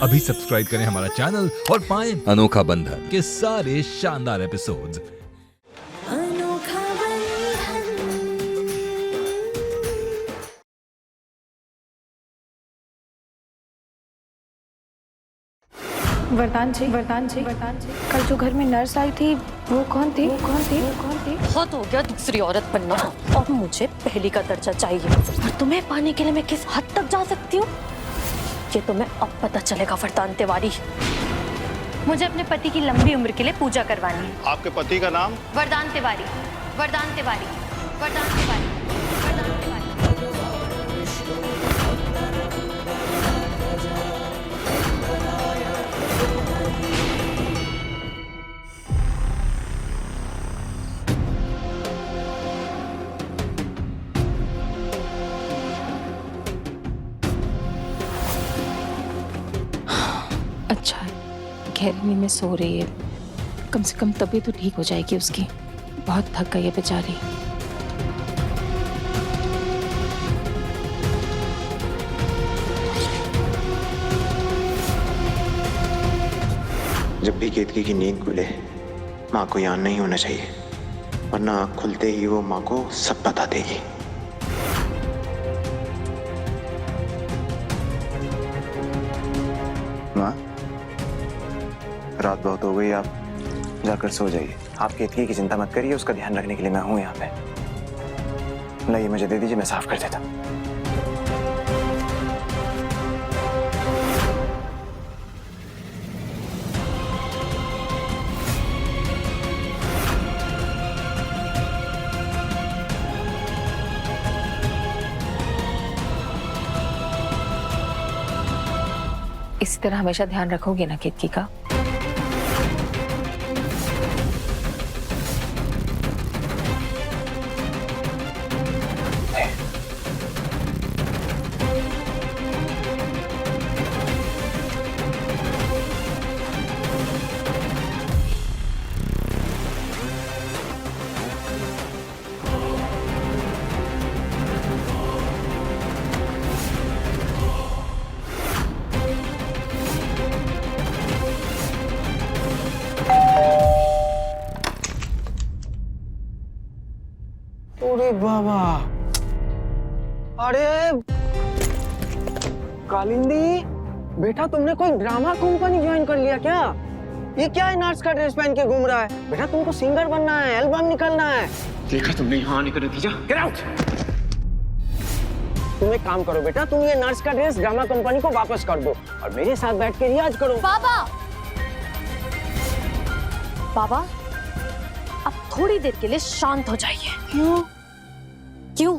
अभी सब्सक्राइब करें हमारा चैनल और पाएं अनोखा बंधन के सारे शानदार एपिसोड्स। अनोखा बंधन। वरदान जी, कल जो घर में नर्स आई थी वो कौन थी? बहुत हो गया दूसरी औरत बनना, और मुझे पहली का दर्जा चाहिए। और तुम्हें पाने के लिए मैं किस हद तक जा सकती हूँ ये तुम्हें अब पता चलेगा वरदान तिवारी। मुझे अपने पति की लंबी उम्र के लिए पूजा करवानी है। आपके पति का नाम? वरदान तिवारी, वरदान तिवारी, वरदान तिवारी, वरदान तिवारी। अच्छा है गहरी नींद में सो रही है, कम से कम तबीयत तो ठीक हो जाएगी उसकी। बहुत थक गई है बेचारी। जब भी केतकी की नींद खुले माँ को याद नहीं होना चाहिए, वरना आँख खुलते ही वो माँ को सब बता देगी। माँ, रात बहुत हो गई, आप जाकर सो जाइए। आप केतकी की चिंता मत करिए, उसका ध्यान रखने के लिए मैं हूँ यहाँ पे। लाइए मुझे दे दीजिए, मैं साफ कर देता। इसी तरह हमेशा ध्यान रखोगे ना केतकी का? अरे बाबा, अरे कालिंदी बेटा, तुमने कोई ड्रामा कंपनी ज्वाइन कर लिया क्या? ये क्या है, नर्स का ड्रेस पहन के घूम रहा है? बेटा तुमको सिंगर बनना है, एल्बम निकलना है। देखा तुमने यहाँ आने का नतीजा? Get out. तुम एक काम करो बेटा, तुम ये नर्स का ड्रेस ड्रामा कंपनी को वापस कर दो और मेरे साथ बैठ के रियाज करो। बाबा, बाबा अब थोड़ी देर के लिए शांत हो जाइए। क्यों?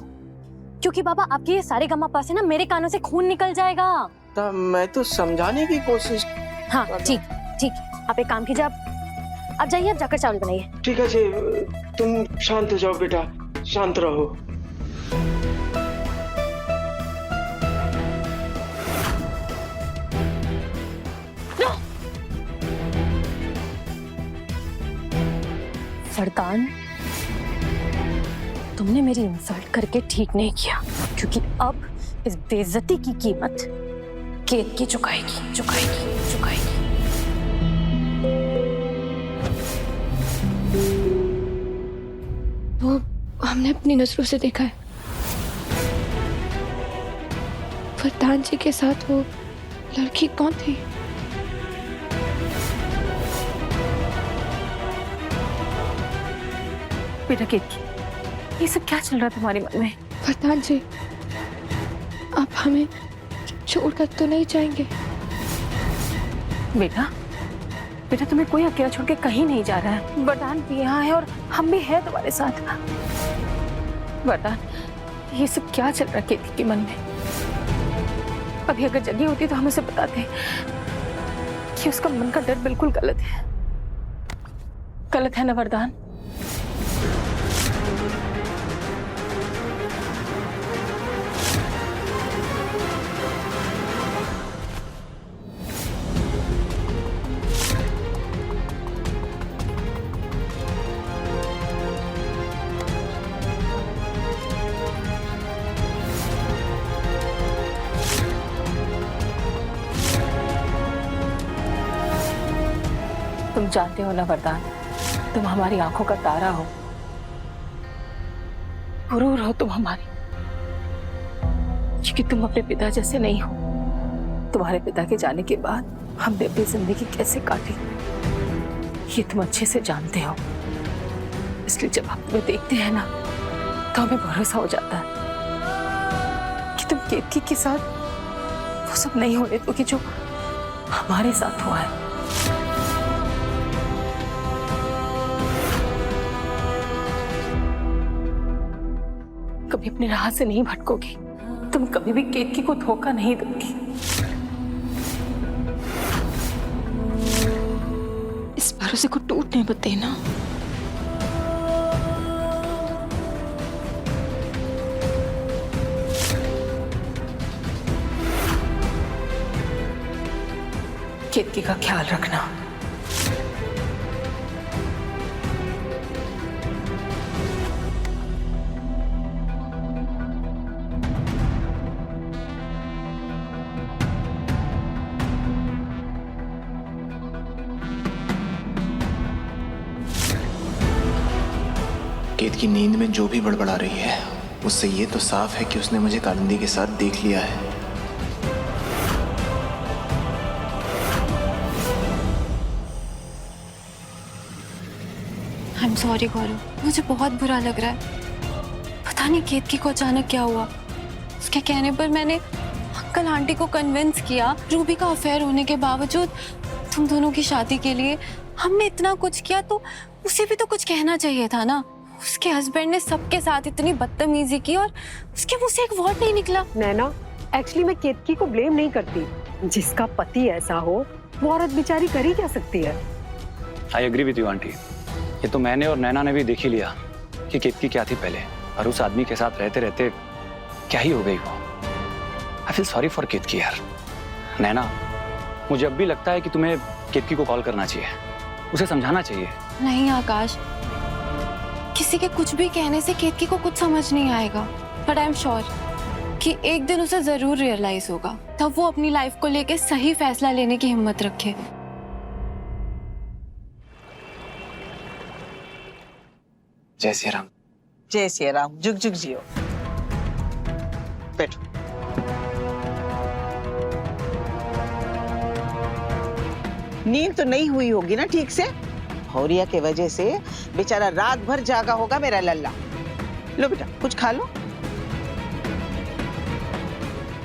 क्योंकि बाबा आपके ये सारे गमा से ना मेरे कानों से खून निकल जाएगा। तब मैं तो समझाने की कोशिश। हाँ ठीक, आप एक काम कीजिए, आप जाइए, आप जाकर चावल बनाइए। ठीक है जी, तुम शांत हो जाओ बेटा, शांत रहो। वरदान, तुमने मेरी इंसल्ट करके ठीक नहीं किया, क्योंकि अब इस बेइज्जती की कीमत केतकी चुकाएगी। वो हमने अपनी नजरों से देखा है, वरदान जी के साथ वो लड़की कौन थी? बेटा केतकी, ये सब क्या चल रहा है तुम्हारे मन में? वरदान जी, आप हमें छोड़कर तो नहीं जाएंगे? बेटा तुम्हें कोई अकेला छोड़ के कहीं नहीं जा रहा है। वरदान भी यहाँ है और हम भी हैं तुम्हारे साथ। वरदान, ये सब क्या चल रहा है केतकी के मन में? अभी अगर जगी होती तो हम उसे बताते कि उसका मन का डर बिल्कुल गलत है ना वरदान? तुम जानते हो ना वरदान, तुम हमारी आंखों का तारा हो, गुरूर हो तुम हमारी, क्योंकि तुम अपने पिता जैसे नहीं हो। तुम्हारे पिता के जाने के बाद हमने अपनी जिंदगी कैसे काटी ये तुम अच्छे से जानते हो। इसलिए जब आप तुम्हें देखते हैं ना तो हमें भरोसा हो जाता है कि तुम केतकी के साथ वो सब नहीं होने दोगे जो हमारे साथ हुआ है। कभी अपनी राह से नहीं भटकोगी, तुम कभी भी केतकी को धोखा नहीं दोगी। इस भरोसे को टूटने मत देना। केतकी का ख्याल रखना। केत की नींद में जो भी बड़बड़ा रही है उससे ये तो साफ है कि उसने मुझे कालिंदी के साथ देख लिया है। I'm sorry गौरव, मुझे बहुत बुरा लग रहा है। पता नहीं केतकी को अचानक क्या हुआ। उसके कहने पर मैंने अंकल आंटी को कन्विंस किया, रूबी का अफेयर होने के बावजूद तुम दोनों की शादी के लिए हमने इतना कुछ किया, तो उसे भी तो कुछ कहना चाहिए था ना। उसके हस्बैंड ने सबके साथ इतनी बदतमीजी की और उसके मुंह से एक वर्ड नहीं निकला। नैना, एक्चुअली मैं केतकी को ब्लेम नहीं करती। जिसका पति ऐसा हो वो औरत बेचारी कर ही क्या सकती है। I agree with you aunty. ये तो मैंने और नैना ने भी देख ही लिया कि केतकी क्या थी पहले, और उस आदमी के साथ रहते रहते क्या ही हो गई वो। आई फील सॉरी फॉर केतकी यार। नैना, मुझे अब भी लगता है कि तुम्हें केतकी को कॉल करना चाहिए, उसे समझाना चाहिए। नहीं आकाश, किसी के कुछ भी कहने से केतकी को कुछ समझ नहीं आएगा, बट आई एम श्योर कि एक दिन उसे जरूर रियलाइज होगा, तब वो अपनी लाइफ को लेके सही फैसला लेने की हिम्मत रखे। जय श्री राम। जय श्री राम, जुग जुग जियो। बैठो। नींद तो नहीं हुई होगी ना ठीक से? भौरिया के वजह से बेचारा रात भर जागा होगा मेरा लल्ला। लो बेटा कुछ खा लो।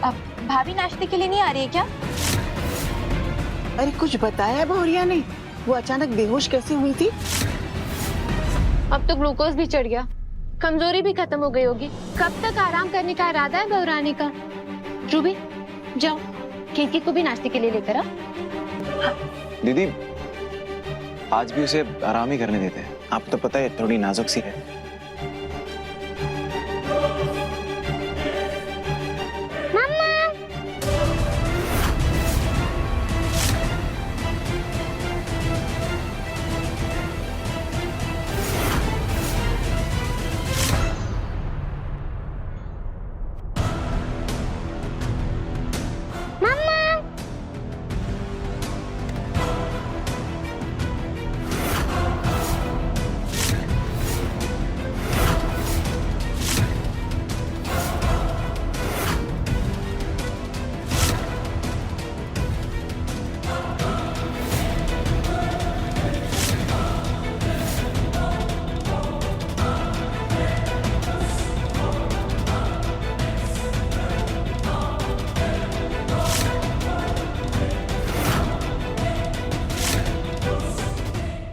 अब भाभी नाश्ते के लिए नहीं आ रही है क्या? अरे कुछ बताया भौरिया ने? वो अचानक बेहोश कैसे हुई थी? अब तो ग्लूकोज भी चढ़ गया, कमजोरी भी खत्म हो गई होगी। कब तक आराम करने का इरादा है बहुरानी का? रूबी जाओ, केतकी को भी नाश्ते के लिए लेकर आ। दीदी, आज भी उसे आराम ही करने देते हैं। आपको तो पता है थोड़ी नाजुक सी है।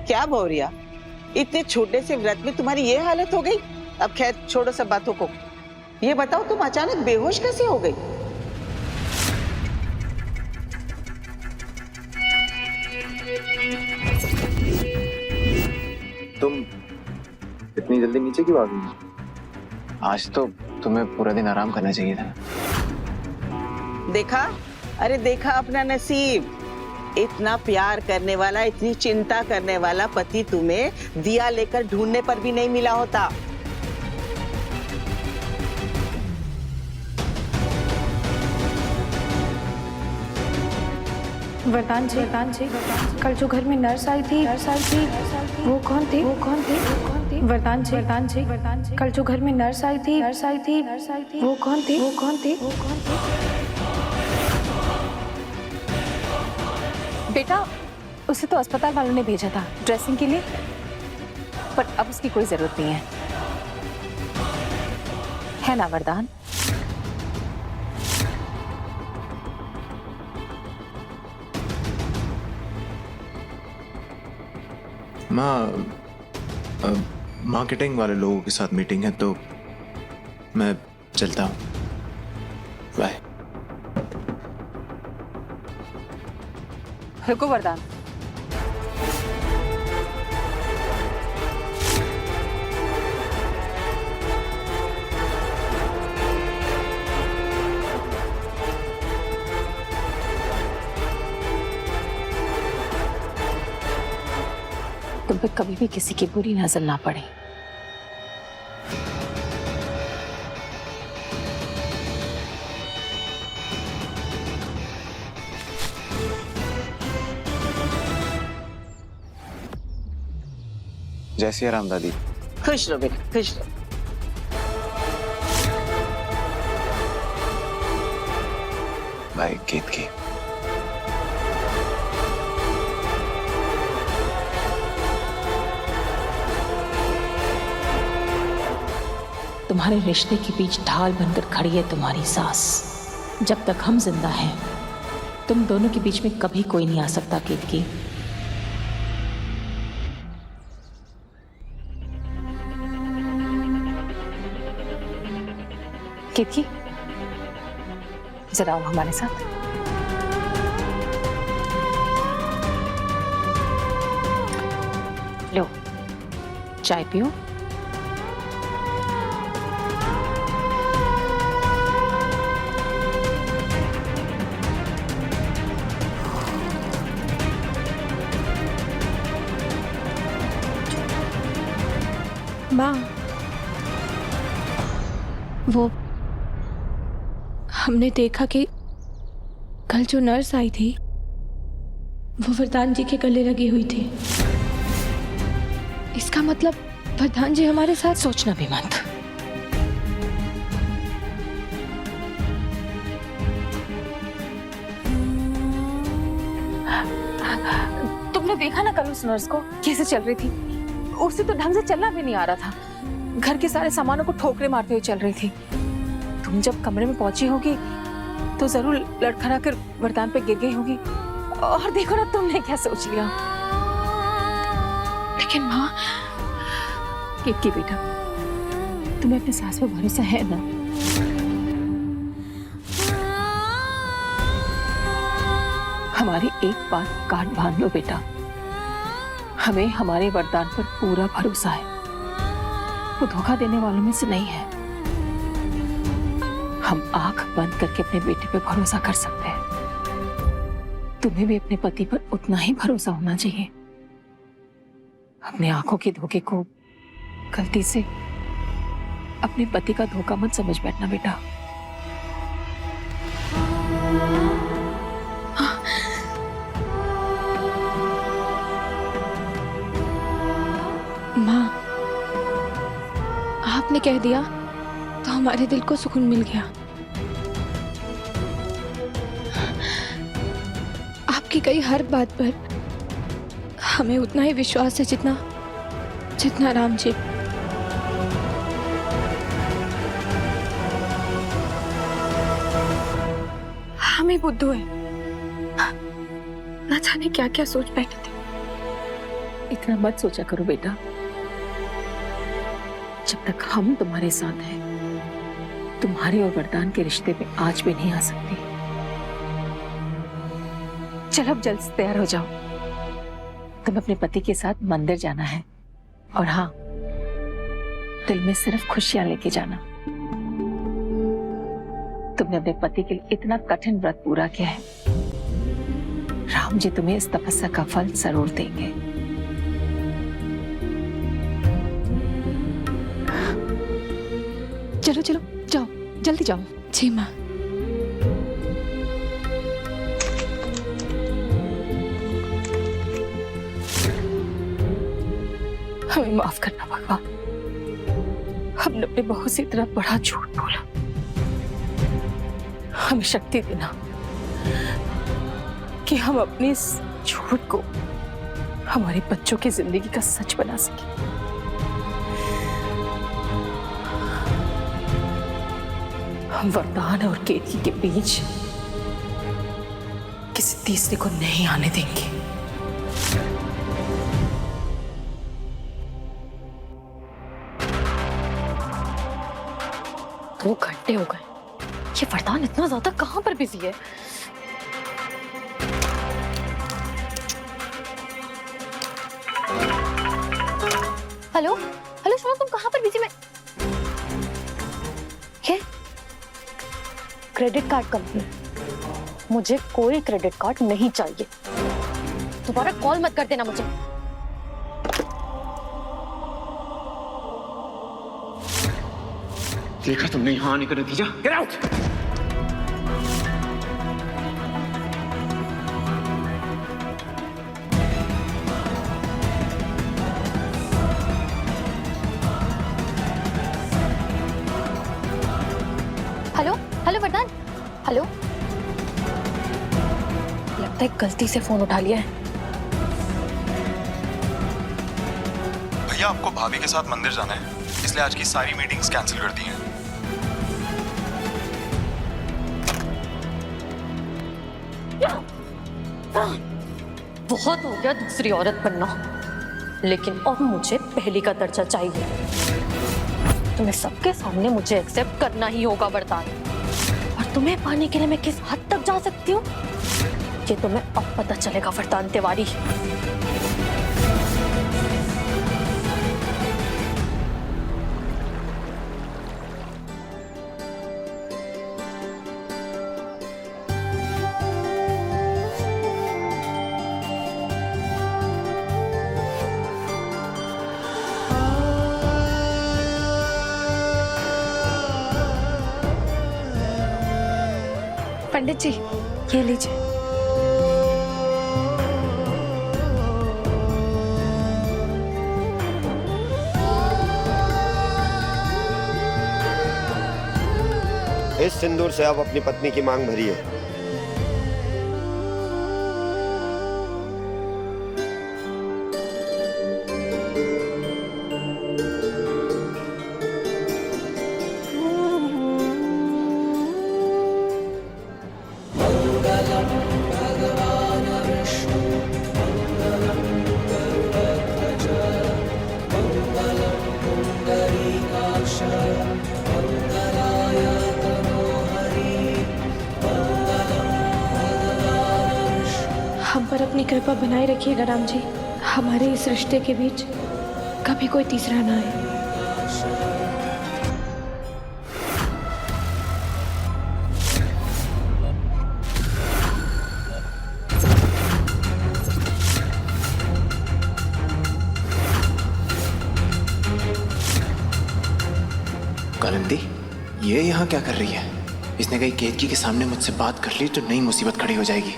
क्या भौरिया, इतने छोटे से व्रत में तुम्हारी ये हालत हो गई? अब खैर छोड़ो सब बातों को। ये बताओ तुम अचानक बेहोश कैसे हो गई? तुम इतनी जल्दी नीचे क्यों आ गई? आज तो तुम्हें पूरा दिन आराम करना चाहिए था। देखा, अरे देखा अपना नसीब। इतना प्यार करने वाला, इतनी चिंता करने वाला पति तुम्हें दिया लेकर ढूंढने पर भी नहीं मिला होता। वरदान जी, कल जो घर में नर्स आई थी, वो कौन थे? वरदान जी, कल जो घर में नर्स आई थी, वो कौन थे? बेटा, उसे तो अस्पताल वालों ने भेजा था ड्रेसिंग के लिए, पर अब उसकी कोई जरूरत नहीं है ना वरदान? माँ, मार्केटिंग वाले लोगों के साथ मीटिंग है तो मैं चलता हूँ। बाय। रुको वरदान, तुम पे कभी भी किसी की बुरी नजर ना पड़े। जय सिया राम दादी। खुश रहो बेटा, खुश रहो। बाय केतकी। तुम्हारे रिश्ते के बीच ढाल बनकर खड़ी है तुम्हारी सास। जब तक हम जिंदा हैं, तुम दोनों के बीच में कभी कोई नहीं आ सकता केतकी। केतकी, जरा आओ हमारे साथ। लो, चाय पियो। माँ, वो हमने देखा कि कल जो नर्स आई थी वो वरदान जी के गले लगी हुई थी। इसका मतलब वरदान जी हमारे साथ। सोचना भी मत। तुमने देखा ना कल उस नर्स को कैसे चल रही थी? उसे तो ढंग से चलना भी नहीं आ रहा था। घर के सारे सामानों को ठोकरे मारते हुए चल रही थी। तुम जब कमरे में पहुंची होगी तो जरूर लड़खड़ा कर वरदान पे गिर गई होगी। और देखो ना तुमने क्या सोच लिया। लेकिन माँ, केतकी बेटा, तुम्हें अपने सास पे भरोसा है ना? हमारी एक बात कान बांध लो बेटा, हमें हमारे वरदान पर पूरा भरोसा है। वो धोखा देने वालों में से नहीं है। हम आंख बंद करके अपने बेटे पे भरोसा कर सकते हैं। तुम्हें भी अपने पति पर उतना ही भरोसा होना चाहिए। अपने आंखों के धोखे को गलती से अपने पति का धोखा मत समझ बैठना बेटा। माँ, आपने कह दिया तो हमारे दिल को सुकून मिल गया। आपकी कही हर बात पर हमें उतना ही विश्वास है जितना राम जी। हम ही बुद्धू है, न जाने क्या क्या सोच बैठे थे। इतना मत सोचा करो बेटा। जब तक हम तुम्हारे साथ हैं, तुम्हारे और वरदान के रिश्ते पे आज भी नहीं आ सकती। चलो अब जल्द से तैयार हो जाओ। तुम्हें अपने पति के साथ मंदिर जाना है। और हाँ, दिल में सिर्फ खुशियां लेके जाना। तुमने अपने पति के लिए इतना कठिन व्रत पूरा किया है, राम जी तुम्हें इस तपस्या का फल जरूर देंगे। चलो चलो जाओ, जल्दी जाओ। जी माँ। हमें माफ करना भगवान, हमने अपनी बहू से इतना बड़ा झूठ बोला। हमें शक्ति देना कि हम अपने इस झूठ को हमारे बच्चों की जिंदगी का सच बना सके। हम वरदान और केतकी के बीच किसी तीसरे को नहीं आने देंगे। 2 घंटे हो गए, ये वरदान इतना ज्यादा कहां पर बिजी है? हेलो हेलो सुनो, तुम कहां पर बिजी? में ये क्रेडिट कार्ड कंपनी, मुझे कोई क्रेडिट कार्ड नहीं चाहिए। दोबारा कॉल मत कर देना मुझे। देखा तुमने यहाँ आने का नतीजा? Get out! हेलो हेलो वरदान, हेलो। लगता है गलती से फोन उठा लिया है। भैया आपको भाभी के साथ मंदिर जाना है, इसलिए आज की सारी मीटिंग्स कैंसिल कर दी हैं। बहुत हो गया दूसरी औरत बनना, लेकिन अब मुझे पहली का दर्जा चाहिए। तुम्हें सबके सामने मुझे एक्सेप्ट करना ही होगा वरदान। और तुम्हें पाने के लिए मैं किस हद तक जा सकती हूँ, ये तुम्हें अब पता चलेगा वरदान तिवारी। पंडित जी, ये लीजिए। इस सिंदूर से आप अपनी पत्नी की मांग भरिए। हम पर अपनी कृपा बनाए रखिएगा राम जी। हमारे इस रिश्ते के बीच कभी कोई तीसरा ना आए। कालिंदी, ये यहाँ क्या कर रही है? इसने कहीं केतकी के सामने मुझसे बात कर ली तो नई मुसीबत खड़ी हो जाएगी।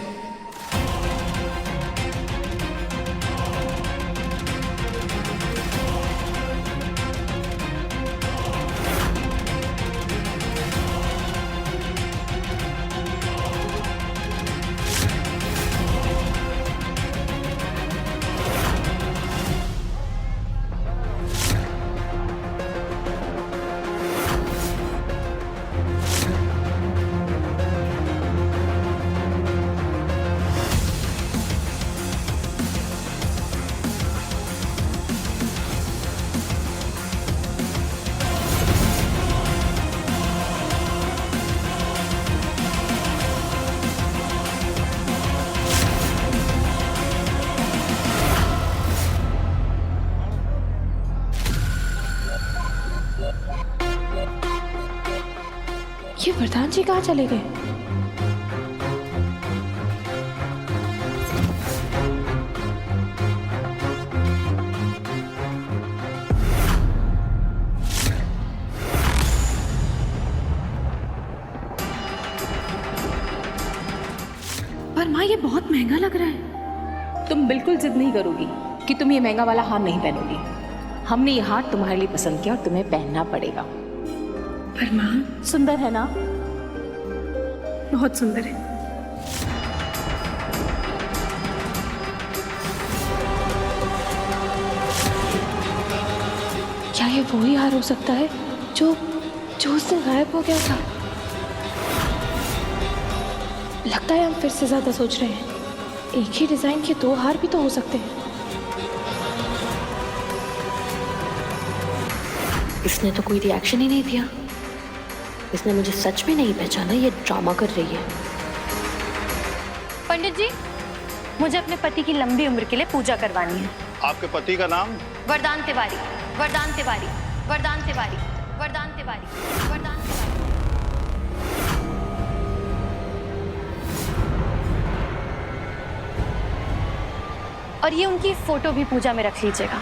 ये वरदान जी कहाँ चले गए? पर माँ, ये बहुत महंगा लग रहा है। तुम बिल्कुल जिद नहीं करोगी कि तुम ये महंगा वाला हार नहीं पहनोगी। हमने ये हार तुम्हारे लिए पसंद किया और तुम्हें पहनना पड़ेगा। पर माँ, सुंदर है ना? बहुत सुंदर है। क्या ये वही हार हो सकता है जो जो उस दिन गायब हो गया था? लगता है हम फिर से ज्यादा सोच रहे हैं। एक ही डिजाइन के 2 हार भी तो हो सकते हैं। इसने तो कोई रिएक्शन ही नहीं दिया। इसने मुझे सच में नहीं पहचाना, ये ड्रामा कर रही है। पंडित जी, मुझे अपने पति की लंबी उम्र के लिए पूजा करवानी है। आपके पति का नाम? वरदान तिवारी, वरदान तिवारी, वरदान तिवारी, वरदान तिवारी, वरदान तिवारी। और ये उनकी फोटो भी पूजा में रख लीजिएगा।